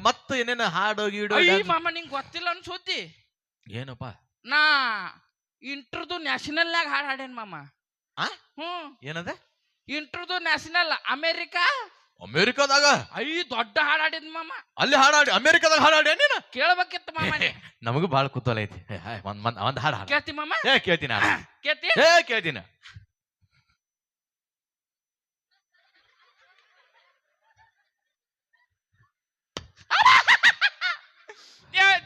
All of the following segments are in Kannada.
ಮತ್ತ ಏನೇನ ಹಾಡು ಗೀಡು ಮಾಮ ನಿಂಗ್ ಗೊತ್ತಿಲ್ಲ ಅನ್ಸೋತಿ. ಏನಪ್ಪ? ನಾ ಇಂಟರ್ದು ನ್ಯಾಷನಲ್ನಾಗ ಹಾಡು ಹಾಡೇನ್ ಮಾಮ. ಏನದ? ಇಂಟರ್ದು ನ್ಯಾಷನಲ್ ಅಮೇರಿಕಾ ಅಮೇರಿಕಾದಾಗ ದೊಡ್ಡ ಹಾಡಾಡಿದ್ ಮಾಮ. ಅಲ್ಲಿ ಹಾಡಾಡಿ ಅಮೇರಿಕಾದಾಗ ಹಾಡಾಡಿ ನೀನು ಕೇಳ್ಬೇಕಿತ್ತು ಮಾಮ. ನಮಗೂ ಬಹಳ ಕುತೂಹಲ ಐತಿ. ಒಂದ್ ಹಾಡು ಹಾಡು ಕೇಳ್ತಿ ಮಾಮ? ಕೇಳ್ತೀನಿ ಕೇಳ್ತಿ? ಕೇಳ್ತೀನಿ.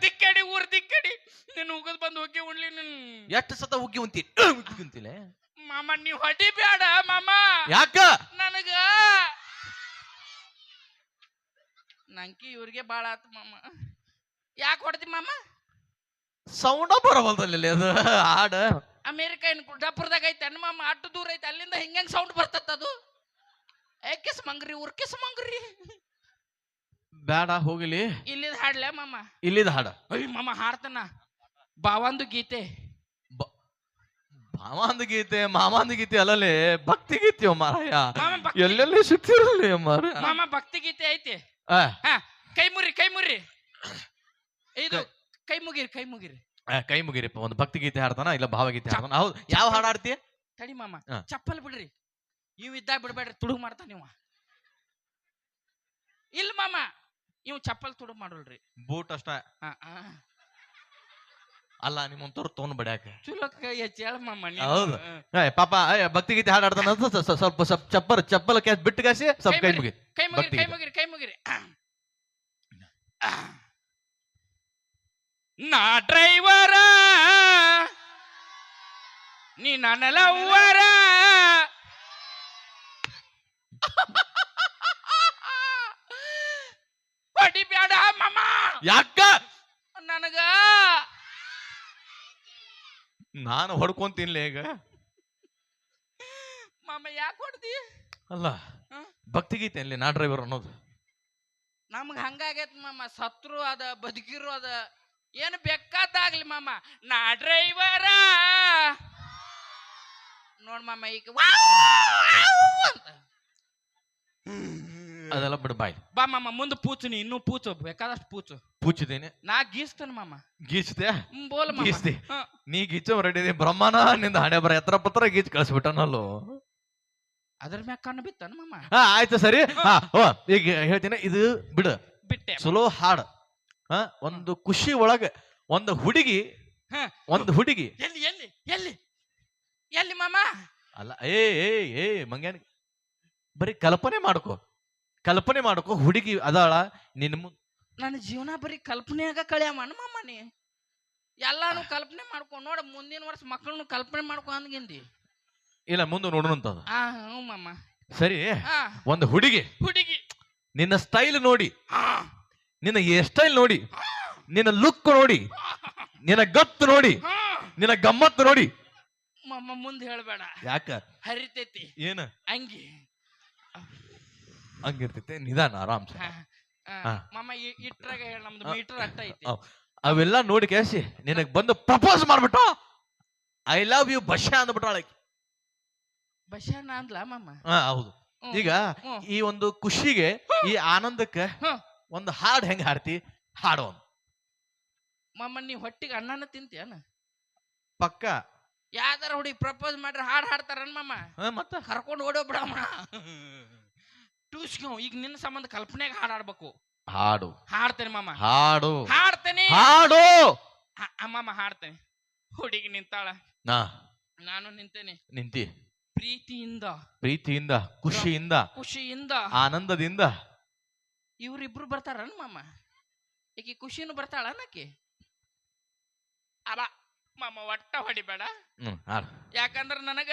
ದಿಕ್ಕಡಿ ಊರ್ ದಿಕ್ಕಡಿ ನೀನು ಉಗದ್ ಬಂದು ಹೋಗಿ ಉಣ್ಲಿ. ಎಷ್ಟು ಸತ ಉಗ್ಗಿ ಉಂತಿಲ್ಲ ಮಾಮ. ನೀವ್ ಹೊಡಿ ಬೇಡ ಮಾಮ. ಯಾಕ? ನನಗ ನಂಕಿ ಇವ್ರಿಗೆ ಬಾಳ ಆತು ಮಾಮ. ಯಾಕೆ ಹೊಡ್ತಿ ಮಾಮ? ಸೌಂಡ ಬರವಲ್ದಲ್ಲಿ ಅದು ಹಾಡು. ಅಮೇರಿಕಾ ಏನ್ ಡಪ್ಪರ್ದಾಗ ಐತೆ ಅಣ್ಣ ಮಾಮ. ಅಷ್ಟು ದೂರ ಐತೆ, ಅಲ್ಲಿಂದ ಹೆಂಗ್ ಸೌಂಡ್ ಬರ್ತದ ಅದು? ಕಿಸ್ ಮಂಗ್ರಿ ಊರ್ ಕಿಸ್ ಮಂಗ್ರಿ. ಬೇಡ ಹೋಗ್ಲಿ. ಇಲ್ಲಿದ್ ಹಾಡ್ಲೆ ಮಾಮ. ಇಲ್ಲಿದ ಹಾಡ ಮಾಮ ಹಾಡ್ತಾನ. ಬಾವಂದು ಗೀತೆ. ಭಾವಂದು ಗೀತೆ ಮಾಮಾಂದು ಗೀತೆ ಅಲ್ಲಲ್ಲಿ ಭಕ್ತಿ ಗೀತೆ ಮಾರಾಯ. ಎಲ್ಲೆಲ್ಲಿ ಸಿಗ್ತಿರಲಿ ಮಾರ. ಮಾಮ ಭಕ್ತಿ ಗೀತೆ ಐತಿ. ಕೈ ಮುರಿ ಕೈ ಮುರಿ. ಇದು ಕೈ ಮುಗಿರಿ ಕೈ ಮುಗಿರಿ. ಕೈ ಮುಗಿರಿಪ್ಪ. ಒಂದು ಭಕ್ತಿ ಗೀತೆ ಹಾಡ್ತಾನ, ಇಲ್ಲ ಭಾವಗೀತೆ ಹಾಡ್ತಾನ. ಹೌದು. ಯಾವ ಹಾಡು ಹಾಡ್ತೀಯ? ತಡಿ ಮಾಮ, ಚಪ್ಪಲ್ ಬಿಡ್ರಿ. ಇವ್ ಇದ್ದಾಗ ಬಿಡ್ಬೇಡ್ರಿ, ತುಡುಗ್ ಮಾಡ್ತಾನ ಇವ. ಇಲ್ಲ ಮಾಮ, ಇವ್ ಚಪ್ಪಲ್ ತುಡುಗ್ ಮಾಡೋಲ್ರಿ, ಬೂಟ್ ಅಷ್ಟ. ಅಲ್ಲ ನಿಮ್ಮಂತವ್ರು ತೊಗೊಂಡ್ ಬಡ್ಯಾಕ ಚಲೋ ಕೈ ಹೆಚ್ಚಿ ಹೇಳ ಮಾಮ. ಹೌದು ಪಾಪ ಭಕ್ತಿ ಗೀತೆ ಹಾಡಾಡ್ತಾನ. ಸ್ವಲ್ಪ ಚಪ್ಪಲ್ ಚಪ್ಪಲ್ ಬಿಟ್ಟು ಕಾಸಿ ಸ್ವಲ್ಪ ಕೈ ಮುಗಿ ಕೈ ಮುಗಿರಿ ಕೈ ಮುಗಿರಿ ಕೈ ಮುಗಿರಿ. ನಾ ಡ್ರೈವರ ನೀ ನನ್ನ ಲವ್ವರ. ಹೊಡಿ ಬ್ಯಾಡ ಮಾಮ. ಯಾಕ? ನನಗ ನಾನು ಹೊಡ್ಕೊಂತೀನಿ ಈಗ ಮಾಮ. ಯಾಕೆ ಹೊಡ್ದಿ? ಅಲ್ಲ ಭಕ್ತಿಗೀತೆ ಅಲ್ಲಿ ನಾ ಡ್ರೈವರ್ ಅನ್ನೋದು ನಮ್ಗ ಹಂಗಾಗೈತ್ ಮಾಮ. ಸತ್ರು ಅದ ಬದುಕಿರು ಅದ ಏನು ಬೇಕಾದಾಗ್ಲಿ ಮಾಮ. ನಾ ಡ್ರೈವರ ನೋಡ್ ಮಾಮ. ಈಗ ಅಂತ ಅದೆಲ್ಲ ಬಿಡ ಬಾಯ್. ಬಾ ಮಾಮ ಮುಂದೆ ಪೂಚು. ನೀ ಇನ್ನೂ ಪೂಚು ಬೇಕಾದಷ್ಟು ಪೂಚು. ಪೂಚಿದ್ದೇನೆ ನಾ ಗೀಸ್ತೇನೆ ಮಾಮ. ಗೀಚ್ತೆ? ಬೋಲ್ ಗೀಸ್ತಿ. ನೀ ಗೀಚ ರೆಡಿ ಬ್ರಹ್ಮನ ನಿಂದ ಹಣೆ ಬರ ಎತ್ತರ ಪತ್ರ ಗೀಚ್ ಕಳಿಸ್ಬಿಟ್ಟನಲ್ಲೋ. ಅದ್ರ ಮ್ಯಾಗ ಕಣ್ಣು ಬಿತ್ತಾನ ಮಾಮ. ಆಯ್ತು ಸರಿ. ಈಗ ಹೇಳ್ತೀನಿ, ಇದು ಬಿಡು. ಬಿಟ್ಟೆ. ಚಲೋ ಹಾಡು. ಒಂದು ಖುಷಿ ಒಳಗ ಒಂದು ಹುಡುಗಿ ಎಲ್ಲಿ ಎಲ್ಲಿ ಎಲ್ಲಿ ಎಲ್ಲಿ ಮಾಮ? ಅಲ್ಲ ಏ ಮಂಗ್ಯಾನ, ಬರೀ ಕಲ್ಪನೆ ಮಾಡ್ಕೋ ಹುಡುಗಿ ಅದಾಳ ನಿನ್ನ. ನನ್ನ ಜೀವನ ಬರೀ ಕಲ್ಪನೆಯಾಗ ಕಳಿಯಮ್ಮ ಮಾಮ. ನೀ ಎಲ್ಲಾನು ಕಲ್ಪನೆ ಮಾಡ್ಕೊ ನೋಡ. ಮುಂದಿನ ವರ್ಷ ಮಕ್ಕಳನ್ನು ಕಲ್ಪನೆ ಮಾಡ್ಕೊ ಅಂದ್ಗಿಂದಿ. ಇಲ್ಲ ಮುಂದೆ ನೋಡೋಣಂತದ. ಹ್ಞೂ ಮಾಮ. ಸರಿ. ಒಂದು ಹುಡುಗಿ ನಿನ್ನ ಸ್ಟೈಲ್ ನೋಡಿ, ನಿನ್ನ ಹೇರ್ ಸ್ಟೈಲ್ ನೋಡಿ, ನಿನ್ನ ಲುಕ್ ನೋಡಿ, ನಿನ್ನ ಗತ್ತು ನೋಡಿ, ನಿನ್ನ ಗಮ್ಮತ್ತು ನೋಡಿ ಮಾಮ. ಮುಂದೆ ಹೇಳ್ಬೇಡ. ಯಾಕ? ಹರಿತೈತಿ. ಏನ ಅಂಗಿ ಹಂಗಿರ್ತೈತೆ. ನಿಧಾನ ಆರಾಮ್ಸ ಮಾಮ. ಇಟ್ರಾಗ ಹೇಳ, ನಮ್ದು ಮೀಟರ್ ಅಟ್ಟ ಐತಿ. ಅವೆಲ್ಲ ನೋಡಿ ಕೇಸಿ ನಿನಗ್ ಬಂದು ಪ್ರಪೋಸ್ ಮಾಡ್ಬಿಟ್ಟು ಐ ಲವ್ ಯು ಬಶ್ಯಾ ಅಂದ್ಬಿಟ್ಟಾಳ. ಬಶ್ಯಾನ ಅಂದ್ಲ ಮಾಮ? ಹೌದು. ಈಗ ಈ ಒಂದು ಖುಷಿಗೆ, ಈ ಆನಂದಕ್ಕೆ ಒಂದು ಹಾಡು ಹೆಂಗ್ ಹಾಡ್ತಿ? ಹಾಡು ಮಾಮ. ನೀ ಹೊಟ್ಟಿಗೆ ಅನ್ನನ ತಿಂತೀಯನ? ಪಕ್ಕ. ಯಾವ್ದಾರ ಹುಡುಗಿ ಪ್ರಪೋಸ್ ಮಾಡ್ರೆ ಹಾಡು ಹಾಡ್ತಾರನ್ ಮಾಮ? ಮತ್ತ ಕರ್ಕೊಂಡು ಓಡೋ ಬಿಡಮ್ಮ. ಟೂಸ್ಕೊ. ಈಗ ನಿನ್ನ ಸಂಬಂಧ ಕಲ್ಪನೆಗೆ ಹಾಡಾಡ್ಬೇಕು. ಹಾಡು ಹಾಡ್ತೇನೆ ಮಾಮ. ಹಾಡ್ತೇನೆ ಮಾಮ. ಹಾಡ್ತೇನೆ. ಹುಡುಗಿ ನಿಂತಾಳ, ನಾನು ನಿಂತೇನೆ. ನಿಂತಿ ಪ್ರೀತಿಯಿಂದ ಖುಷಿಯಿಂದ ಆನಂದದಿಂದ ಇವ್ರಿಬ್ರು ಬರ್ತಾರನ್ ಮಾಮ? ಈಕಿ ಖುಷಿನೂ ಬರ್ತಾಳ ಅನ್ನಕ್ಕೆ. ಅಬ ಮಾಮ ಒಟ್ಟ ಹೊಡಿಬೇಡ. ಯಾಕಂದ್ರ ನನಗ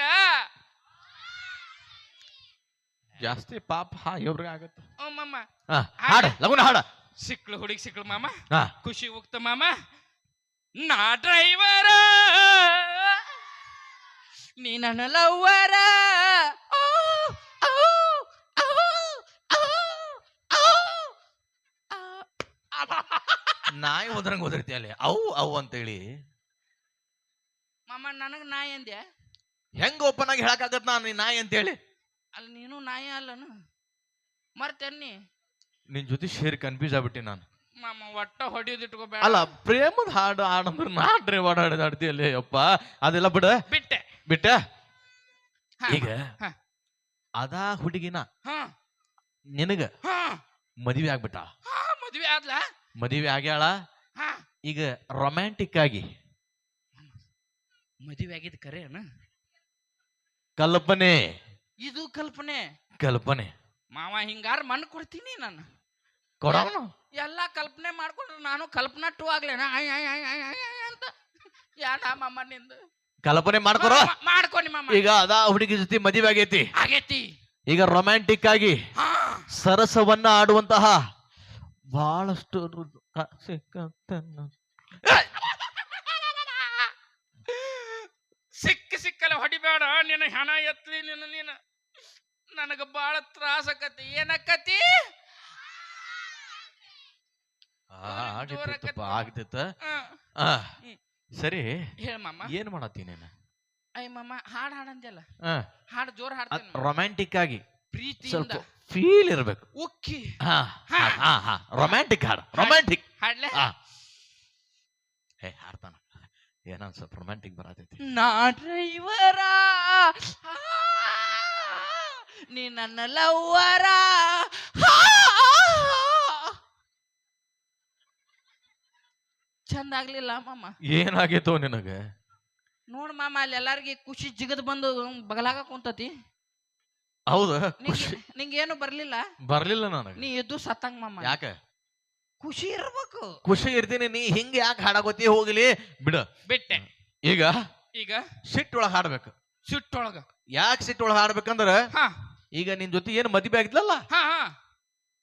ಜಾಸ್ತಿ ಪಾಪ ಇವ್ರಿಗೆ ಆಗತ್ತ. ಮಾಮ ಲಗುನ ಹಾಡ. ಸಿಕ್ಳು ಹುಡುಗಿ ಸಿಕ್ಳು ಮಾಮ. ಖುಷಿ ಹೋಗ್ತ ಮಾಮ. ನಾ ಡ್ರೈವರ ನೀ ನನ್ನ ಲವ್ವರ. ನಾಯಿ ಹೋದ್ರಂಗ ಹೋದಿರ್ತಿ ಅಲ್ಲಿ ಅವು ಅಂತೇಳಿ ಮಾಮ. ನನಗ್ ನಾಯಿ ಅಂದ್ಯಾ? ಹೆಂಗ ಓಪನ್ ಆಗಿ ಹೇಳಕ್ಕಾಗತ್ ನಾನು ನಾಯಿ ಅಂತೇಳಿ? ಅಲ್ಲಿ ನೀನು ನಾಯಿ ಅಲ್ಲನು ಮರ್ತೇನಿ. ನಿನ್ ಜೊತೆ ಸೇರಿ ಕನ್ಫ್ಯೂಸ್ ಆಗ್ಬಿಟ್ಟಿ ನಾನು. ಮಾಮ ಒಟ್ಟ ಹೊಡಿಯೋದು ಇಟ್ಕೋಬೇಡ. ಅಲ್ಲ ಪ್ರೇಮದ ಹಾಡು ಹಾಡಂದ್ರೆ ನಾಡ್ರೆ ಓಡಾಡಿದಾಡ್ತಿಯಲ್ಲಿ ಅಪ್ಪ ಅದೆಲ್ಲ ಬಿಡ. ಬಿಟ್ಟೆ ಬಿಟ್ಟೆ. ಹಾ, ಈಗ ಹಾ. ಅದಾ ಹುಡುಗಿನ ಹಾ ನಿನಗ ಹಾ ಮದುವೆ ಆಗ್ಬಿಟ್ಟ. ಹಾ ಮದ್ವೆ ಆದ್ಲ. ಮದುವೆ ಆಗ್ಯಾಳ. ಹಾ ಈಗ ರೊಮ್ಯಾಂಟಿಕ್ ಆಗಿ ಮದ್ವೆ ಆಗಿದ್ ಕರೆ ಅಣ್ಣ. ಕಲ್ಪನೆ ಇದು ಕಲ್ಪನೆ. ಕಲ್ಪನೆ ಮಾವ ಹಿಂಗಾರ ಮಣ್ಣು ಕೊಡ್ತೀನಿ ನಾನು. ಕೊಡೋಣ. ಎಲ್ಲಾ ಕಲ್ಪನೆ ಮಾಡ್ಕೊಂಡ್ರೆ ನಾನು ಕಲ್ಪನಾ ಟೂ ಆಗ್ಲೇನ ಅಂತ. ಯಾಣ ಮಾಮ ನಿಂದು ಕಲ್ಪನೆ ಮಾಡ್ಕೊರ. ಮಾಡ್ಕೊನಿ ಮಾಮ. ಈಗ ಅದಾ ಹುಡುಗಿ ಜೊತೆ ಮದುವೆ ಆಗೈತಿ. ಆಗೇತಿ. ಈಗ ರೊಮ್ಯಾಂಟಿಕ್ ಆಗಿ ಹಾ ಸರಸವನ್ನ ಆಡುವಂತಹ ಬಹಳಷ್ಟು ಸಿಕ್ಕಲ್ಲ ಹೊಡಿಬೇಡ. ನಿನ್ನ ಹಣ ಎತ್ಲಿ. ನೀನು ನನಗ ಬಾಳ ತ್ರಾಸ ಆಕತಿ. ಏನಕ್ಕತಿ? ಆಗ್ತಿತ್ತ. ಸರಿ ಹೇಳ ಮಾಮ. ಏನ್ ಮಾಡತ್ತಿ ನೀನು? ಅಯ್ಯ ಮಾಮ ಹಾಡ್ ಹಾಡಂದ್ಯಲ್ಲ. ಹಾಡು ಜೋರ್ ಹಾಡ್ತೀನಿ. ರೊಮ್ಯಾಂಟಿಕ್ ಆಗಿ ಪ್ರೀತಿಯಿಂದ ಸ್ವಲ್ಪ ಫೀಲ್ ಇರ್ಬೇಕು. ಉಕ್ಕಿ ರೊಮ್ಯಾಂಟಿಕ್ ಹಾಡು. ರೊಮ್ಯಾಂಟಿಕ್ ಹಾಡ್ಲೆ. ಹೇ ಹಾಡ್ತಾನ ಏನೋ ಸ್ವಲ್ಪ ರೊಮ್ಯಾಂಟಿಕ್ ಬರತೈತಿ. ನಾ ಡ್ರೈವರ ನೀ ನನ್ನ ಲವ್ವರ. ಚಂದ ಆಗ್ಲಿಲ್ಲ ಮಾಮ. ಏನಾಗೈತೋ ನಿನಗ? ನೋಡ್ ಮಾಮ ಅಲ್ಲಿ ಎಲ್ಲಾರ್ಗಿ ಖುಷಿ ಜಿಗದ್ ಬಂದು ಬಗಲಾಗ ಕುಂತತಿ. ಹೌದು. ನಿಂಗೇನು ಬರ್ಲಿಲ್ಲ. ಬರ್ಲಿಲ್ಲ ನನಗ. ನೀ ಎದ್ದು ಸತ್ತಂಗ ಮಾಮ. ಯಾಕ? ಖುಷಿ ಇರ್ಬೇಕು. ಖುಷಿ ಇರ್ತೀನಿ. ನೀ ಹಿಂಗ ಯಾಕೆ ಹಾಡಾಗೋತಿ? ಹೋಗ್ಲಿ ಬಿಡ. ಬಿಟ್ಟೆ. ಈಗ ಸಿಟ್ಟೊಳಗ ಹಾಡ್ಬೇಕು. ಸಿಟ್ಟೊಳಗ ಯಾಕೆ ಸಿಟ್ಟೊಳಗ ಹಾಡ್ಬೇಕಂದ್ರ ಹಾ ಈಗ ನಿನ್ ಜೊತೆ ಏನು ಮದುವೆ ಆಗಿದ್ಲಲ್ಲ ಹಾ ಹಾ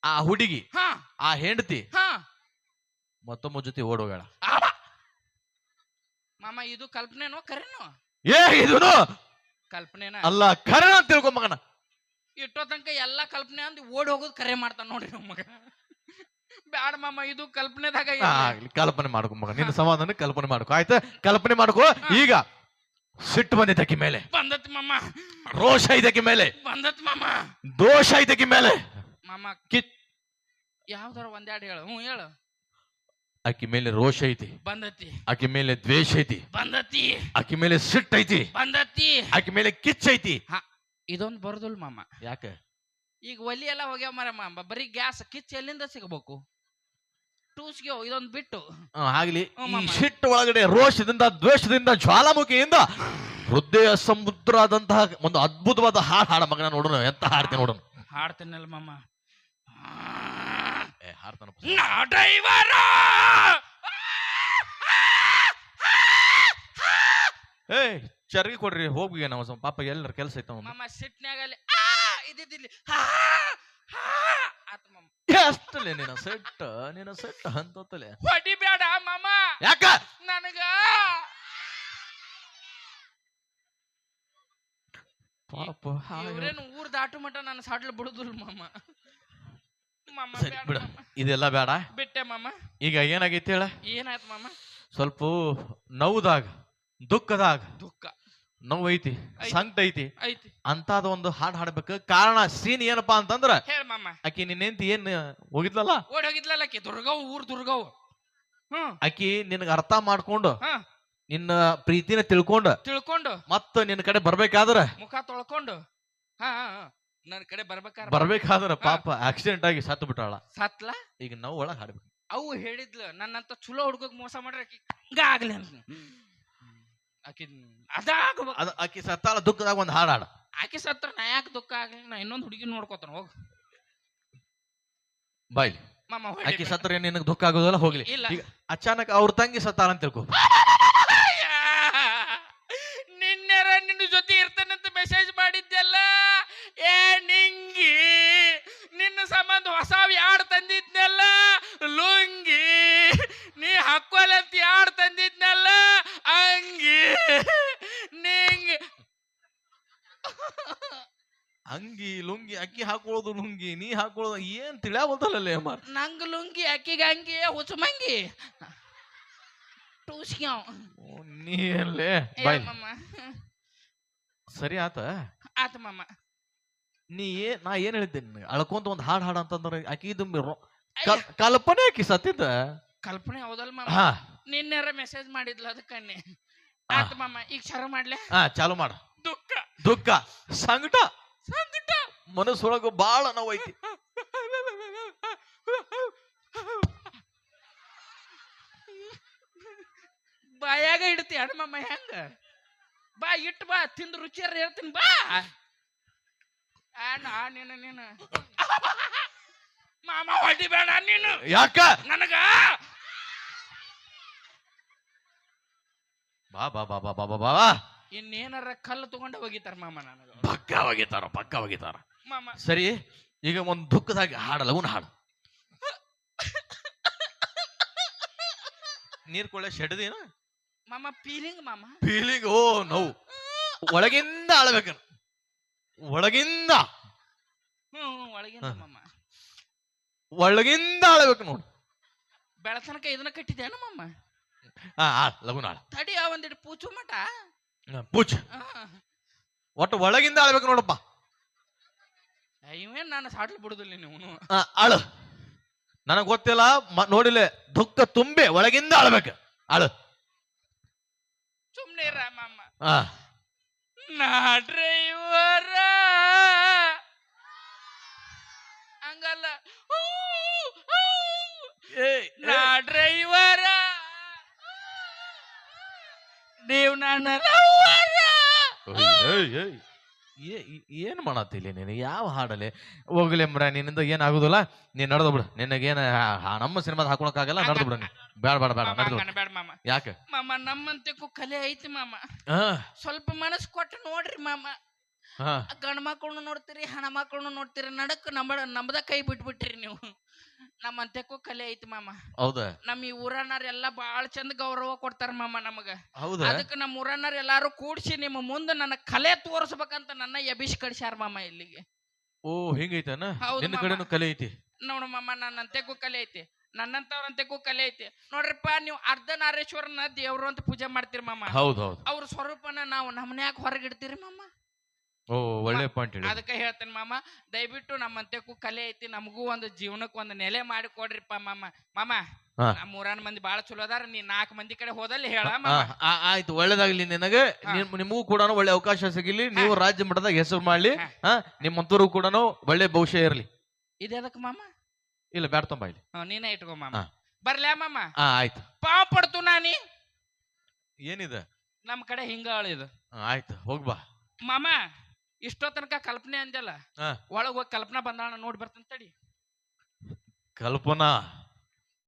ಆ ಹುಡುಗಿ ಹಾ ಆ ಹೆಂಡತಿ ಹಾ ಮತ್ತೊಮ್ಮ ಜೊತೆ ಓಡೋಗಳ. ಮಾಮ ಇದು ಕಲ್ಪನೆನೋ ಕರೆನೋ? ಇದು ಕಲ್ಪನೆನ ಅಲ್ಲ ಕರೆನ ಅಂತ ತಿಳ್ಕೊ ಮಗನ. ಇಟ್ಟೋ ತನಕ ಎಲ್ಲಾ ಕಲ್ಪನೆ ಅಂದ್ ಓಡಿ ಹೋಗೋದು ಕರೆ ಮಾಡ್ತಾನ ನೋಡ್ರಿ ನಮ್ಮ ಮಗ. ಬ್ಯಾಡ ಮಾಮ ಇದು ಕಲ್ಪನೆದಾಗ. ಕಲ್ಪನೆ ಮಾಡ್ಕೊ ಮಗ. ನಿನ್ನ ಸಮಾಧಾನ ಕಲ್ಪನೆ ಮಾಡ್ಕೊ. ಆಯ್ತಾ? ಕಲ್ಪನೆ ಮಾಡ್ಕೊ. ಈಗ ಸಿಟ್ಟು ಬಂದಿದ್ದಕ್ಕೆ ಮೇಲೆ ಬಂದತ್ ಮಾಮ. ರೋಷ ಇದಕ್ಕೆ ಮೇಲೆ ಬಂದತ್ ಮಾಮ. ದೋಷ ಇದಕ್ಕೆ ಮೇಲೆ ಮಾಮ ಯಾವ್ದಾರ ಒಂದೆರಡು ಹೇಳು. ಹೇಳು. ಆಕಿ ಮೇಲೆ ರೋಷ ಐತಿ. ಬಂದತಿ. ಆಕಿ ಮೇಲೆ ದ್ವೇಷ ಐತಿ. ಬಂದತಿ. ಆಕಿ ಮೇಲೆ ಸಿಟ್ಟು ಐತಿ. ಬಂದತಿ. ಆಕಿ ಮೇಲೆ ಕಿಚ್ಚ ಐತಿ. ಇದೊಂದು ಬರೋದಿಲ್ಲ ಮಾಮ. ಯಾಕ? ಈಗ ಒಲಿ ಎಲ್ಲ ಹೋಗ್ಯಾವ ಮರ ಮಾಮ. ಬರೀ ಗ್ಯಾಸ್ ಕಿಚ್ಚ ಎಲ್ಲಿಂದ ಸಿಗಬೇಕು? ಟೂಸ್ಗೆ ಇದೊಂದು ಬಿಟ್ಟು ಆಗ್ಲಿ. ಈ ಸಿಟ್ಟು ಒಳಗಡೆ ರೋಷದಿಂದ ದ್ವೇಷದಿಂದ ಜ್ವಾಲಾಮುಖಿಯಿಂದ ಹೃದಯ ಸಮುದ್ರ ಆದಂತಹ ಒಂದು ಅದ್ಭುತವಾದ ಹಾಡ ಮಗನ. ನೋಡೋಣ ಎಂತ ಹಾಡ್ತೇನೆ ನೋಡೋಣ. ಹಾಡ್ತೇನಲ್ಲ ಮಾಮ. ಹಾಡ್ತಾನ. ಚರ್ಗಿ ಕೊಡ್ರಿ ಹೋಗಿ ನಾವು ಸ್ವಲ್ಪ ಪಾಪ ಎಲ್ಲರ ಕೆಲಸ ಐತ ಮಾಮ. ಸಿಟ್ನ್ಯಾಗ ಇದ್ದಿದ್ದಿಲ್ಲಿ ಆತ ಮಾಮ. ಅಷ್ಟಲ್ಲೇ ನಿನ್ನ ಸೆಟ್ ಅಂತಲೇ ಹೊಡಿಬೇಡ ಮಾಮ. ಯಾಕ? ನನಗ ಪಾಪ ಇವ್ರೇನು ಊರ್ ದಾಟು ಮಟ ನಾನು ಸಾಡ್ಲು ಬಿಡುದಿಲ್ಲ ಮಾಮ. ಮಾಮ ಬಿಡ. ಇದೆಲ್ಲ ಬೇಡ. ಬಿಟ್ಟೆ ಮಾಮ. ಈಗ ಏನಾಗೈತಿ ಹೇಳ? ಏನಾಯ್ತು ಮಾಮ? ಸ್ವಲ್ಪ ನೋವುದಾಗ ದುಃಖದಾಗ ದುಃಖ ನೋವು ಐತಿ, ಸಂಕಟ ಐತಿ. ಐತಿ ಅಂತಾದ ಒಂದು ಹಾಡು ಹಾಡ್ಬೇಕು. ಕಾರಣ ಸೀನ್ ಏನಪ್ಪಾ ಅಂತಂದ್ರ ಹೇಳ ಮಾಮ. ಆಕಿ ನಿನ್ನೆಂತ ಏನ್ ಹೋಗಿದ್ಲಲ್ಲ, ಓಡಿ ಹೋಗಿದ್ಲಲ್ಲ ಆಕಿ ದುರ್ಗವ್, ಊರ್ ದುರ್ಗವ್. ಆಕಿ ನಿನಗ ಅರ್ಥ ಮಾಡ್ಕೊಂಡು ನಿನ್ನ ಪ್ರೀತಿನ ತಿಳ್ಕೊಂಡು ಮತ್ತ ನಿನ್ನ ಕಡೆ ಬರ್ಬೇಕಾದ್ರ ಮುಖ ತೊಳ್ಕೊಂಡು ನನ್ನ ಕಡೆ ಬರ್ಬೇಕಾದ್ರ ಪಾಪ ಆಕ್ಸಿಡೆಂಟ್ ಆಗಿ ಸತ್ತು ಬಿಟ್ಟಾಳ. ಸತ್ಲ. ಈಗ ನಾವು ಒಳಗ್ ಹಾಡ್ಬೇಕು. ಅವು ಹೇಳಿದ್ಲು ನನ್ನಂತ ಚಲೋ ಹುಡ್ಗಕ್ ಮೋಸ ಮಾಡ್ರಿ ಆಗ್ಲಿ ಅಂತ. ಆಕಿ ಸತ್ತಾಳ ದುಃಖದಾಗ ಒಂದ್ ಹಾಡಾಡ. ಆಕಿ ಸತ್ರ ನಾ ಯಾಕೆ ದುಃಖ ಆಗ್ಲಿ? ನಾ ಇನ್ನೊಂದು ಹುಡುಗಿ ನೋಡ್ಕೋತಾನ. ಹೋಗ್ ಬಾಯ್ಲಿ ಮಾಮ. ಆಕಿ ಸತ್ರ ನಿನಗ್ ದುಃಖ ಆಗೋದಲ್ಲ. ಹೋಗ್ಲಿ. ಈಗ ಅಚಾನಕ್ ಅವ್ರ ತಂಗಿ ಸತ್ತಾಳ ಅಂತ ತಿಳ್ಕೊ. ನಿನ್ನ ಜೊತೆ ಇರ್ತಾನಂತ ಮೆಸೇಜ್ ಮಾಡಿದ್ದೆಲ್ಲ. ಏ ನಿಂಗಿ ನಿನ್ನ ಸಂಬಂಧ ಹೊಸ ಯಾಡ್ ತಂದಿದ್ನಲ್ಲ ಲುಂಗಿ, ನೀ ಹಾಕೋಲಂತ ಯಾಡ್ ತಂದಿದ್ನಲ್ಲ ಅಂಗಿ, ನಿಂಗಿ ಅಂಗಿ ಲುಂಗಿ ಅಕ್ಕಿ ಹಾಕೊಳ್ಳೋದು ಲುಂಗಿ ನೀ ಹಾಕೊಳ್ಳೋದು ಏನ್ ತಿಳಿಯಾವಲ್ದಲ್ಲೇ ಅಮ್ಮ. ನಂಗ ಲುಂಗಿ ಅಕ್ಕಿಗೆ ಅಂಗಿ ಹುಚ್ಚಮಂಗಿ ನೀ ಏನ್ಲೇ ಬಾಯ್. ಸರಿ ಆತ ಆತ ಮಾಮ. ನಾ ಏನ್ ಹೇಳಿದ್ದೆ ನಿನಗೆ ಅಳ್ಕೊಂತ ಒಂದ್ ಹಾಡ್ ಅಂತಂದ್ರೆ ಆಕಿ ಇದು ಕಲ್ಪನೆ ಆಕಿ ಸತ್ತಿದ್ದ ಕಲ್ಪನೆ ಹೌದಲ್ ಮಾಮ ಹಾ ನಿನ್ನೆರ ಮೆಸೇಜ್ ಮಾಡಿದ್ಲ ಅದಕ್ಕನ್ನೇ ಆತ ಮಾಮ ಈಗ ಶರ ಮಾಡ್ಲೆ ಚಾಲು ಮಾಡ. ದುಃಖ ದುಃಖ ಸಂಕಟ ಸಂಕಟ ಮನಸ್ಸೊಳಗ ಬಾಳ ನೋವೈತಿ. ಬಾಯಾಗ ಇಡ್ತಿ ಹಣಮಮ್ಮ ಹೆಂಗ ಬಾ ಇಟ್ಟು ಬಾ ತಿಂದು ರುಚಿಯಾರ ಹೇಳ್ತೀನಿ ಬಾ ನೀನು ನೀನು ಮಾಮ ಹೊಡಿಬೇಡ ನೀನು ಯಾಕ ನನಗ ಬಾ ಬಾ ಬಾ ಬಾ ಬಾ ಬಾ ಬಾ ಇನ್ನೇನಾರ ಕಲ್ಲು ತಗೊಂಡ ಹೋಗಿತಾರ ಮಾಮ ನನಗ ಪಕ್ಕ ಹೋಗಿತಾರ ಮಾಮ. ಸರಿ ಈಗ ಒಂದ್ ದುಃಖದಾಗ ಹಾಡಲ್ಲ ಉನ್ ಹಾಡು. ನೀರ್ ಕೊಳ್ಳೆ ಶೆಡದೇನ ಮಾಮ ಫೀಲಿಂಗ್ ಮಾಮ ಫೀಲಿಂಗ್. ಓ ನೋವು ಒಳಗಿಂದ ಅಳಬೇಕ ಒಳಗಿಂದ ಒಳಗಿಂದ ಮಾಮ ಒಳಗಿಂದ ಅಳಬೇಕು ನೋಡು. ಬೆಳತನಕ ಇದನ್ನ ಕಟ್ಟಿದ್ದೇನ ಮಾಮ ಲಗುನ ಹಾಳ ತಡಿ ಒಂದಿಟ್ಟು ಪೂಚು ಮಟ ಪೂಚ್ ಒಟ್ಟು ಒಳಗಿಂದ ಅಳಬೇಕು ನೋಡಪ್ಪ. ಇವೇನ್ ನಾನು ಸಾಟ್ಲು ಬಿಡುದಿಲ್ಲ ನೀವು ಅಳು ನನಗ್ ಗೊತ್ತಿಲ್ಲ ನೋಡಿಲ್ಲ ದುಃಖ ತುಂಬೆ ಒಳಗಿಂದ ಅಳಬೇಕು ಅಳು. ಸುಮ್ನೆ ಇರ ಮಾಮ. ನಾ ಡ್ರೈವರ ಹಂಗಲ್ಲ ನಾ ಡ್ರೈವರ ನೀವು ನನ್ನ ಏನ್ ಮಾಡತ್ತಿಲ್ಲ ನೀನು ಯಾವ ಹಾಡಲ್ಲಿ ಹೋಗ್ಲಿ ಮರ ನಿನ್ನಿಂದ ಏನಾಗುದಿಲ್ಲ ನೀನ್ ನಡೆದು ಬಿಡು. ನಿನಗೇನ ನಮ್ಮ ಸಿನಿಮಾದ ಹಾಕೊಳಕ್ ಆಗಲ್ಲ ನಡೆದು ಬಿಡು. ಬೇಡ ಬೇಡ ಬೇಡ ನಡೆದು ಬೇಡ ಮಾಮ. ಯಾಕೆ ಮಾಮ ನಮ್ಮಂತಕ್ಕೂ ಕಲೆ ಐತಿ ಮಾಮ. ಸ್ವಲ್ಪ ಮನಸ್ಸು ಕೊಟ್ಟು ನೋಡ್ರಿ ಮಾಮ. ಗಂಡ ಮಕ್ಕಳನ್ನು ನೋಡ್ತೀರಿ ಹಣ ಮಕ್ಕಳನ್ನು ನೋಡ್ತೀರಿ ನಡಕ್ ನಮ್ಮದ ಕೈ ಬಿಟ್ಬಿಟ್ರಿ ನೀವು. ನಮ್ಮಂತಕ್ಕೂ ಕಲೆ ಐತಿ ಮಾಮ. ಹೌದಾ ನಮ್ ಈ ಊರನ್ನಾರ ಎಲ್ಲಾ ಬಾಳ ಚಂದ ಗೌರವ ಕೊಡ್ತಾರ ಮಾಮ ನಮಗ. ಹೌದಾ ಅದಕ್ಕೆ ನಮ್ಮ ಊರನ್ನಾರ ಎಲ್ಲಾರು ಕೂಡ್ಸಿ ನಿಮ್ಮ ಮುಂದೆ ನನ್ನ ಕಲೆ ತೋರಿಸ್ಬೇಕಂತ ನನ್ನ ಎಬಿಸ್ ಕಳ್ಸ್ಯಾರ ಮಾಮ ಇಲ್ಲಿಗೆ. ಓ ಹಿಂಗೈತನ ಹೌದು ನಿನ್ನ ಮಾಮ. ಕಡೆನೂ ಕಲೆ ಐತಿ ನೋಡು ಮಾಮ ನನ್ನಂತೆಗೂ ಕಲೆ ಐತಿ ನನ್ನಂತವ್ರಂತೆಗೂ ಕಲೆ ಐತಿ. ನೋಡ್ರಿಪ್ಪ ನೀವು ಅರ್ಧನಾರೀಶ್ವರನ ದೇವ್ರು ಅಂತ ಪೂಜೆ ಮಾಡ್ತೀರಿ ಮಾಮ. ಹೌದು ಹೌದು ಅವ್ರ ಸ್ವರೂಪನ ನಾವು ನಮ್ಮನ್ಯಾಗ ಹೊರಗಿಡ್ತೀರಿ ಮಾಮ. ಓ ಒಳ್ಳೆ ಪಾಯಿಂಟ್ ಹೇಳಿ. ಅದಕ್ಕೆ ಹೇಳ್ತೇನೆ ಮಾಮ ದಯವಿಟ್ಟು ನಮ್ಮಂತೆಗೂ ಕಲೆ ಐತಿ ನಮಗೂ ಒಂದು ಜೀವನಕ್ಕೆ ಒಂದು ನೆಲೆ ಮಾಡಿ ಕೊಡ್ರಿಪ್ಪ ಮಾಮ. ಮಾಮ ನಮ್ಮ ಊರನ ಮಂದಿ ಬಾಳ ಚಲೋ ಅದಾರ. ನೀ 4 ಮಂದಿ ಕಡೆ ಹೋದಲ್ಲಿ ಹೇಳ ಮಾಮ. ಆಯ್ತು ಒಳ್ಳೇದಾಗ್ಲಿ ನಿನಗೆ. ನಿಮಗೂ ಕೂಡ ಒಳ್ಳೆ ಅವಕಾಶ ಸಿಗಲಿ. ನೀವು ರಾಜ್ಯ ಮಟ್ಟದಾಗ ಹೆಸರು ಮಾಡ್ಲಿ. ನಿಮ್ಮಂತೂರು ಕೂಡ ಒಳ್ಳೆ ಭವಿಷ್ಯ ಇರ್ಲಿ. ಇದಕ್ಕೆ ಮಾಮ ಇಲ್ಲ ಬ್ಯಾಡ ತೊಂಬ ಇಲ್ಲಿ ನೀನೇ ಇಟ್ಕೋ ಮಾಮ. ಬರ್ಲ್ಯಾ ಮಾಮ. ಆಯ್ತು ಪಾವ್ ಪಡ್ತು ನಾನಿ ಏನಿದೆ ನಮ್ ಕಡೆ ಹಿಂಗ ಇದು. ಆಯ್ತು ಹೋಗ್ಬಾ ಮಾಮ. ಇಷ್ಟೋ ತನಕ ಕಲ್ಪನೆ ಅಂದಲ್ಲ ಒಳಗ್ ಹೋಗಿ ಕಲ್ಪನಾ ಬಂದಾಳ ನೋಡಿ ಬರ್ತಂತ ತಡಿ. ಕಲ್ಪನಾ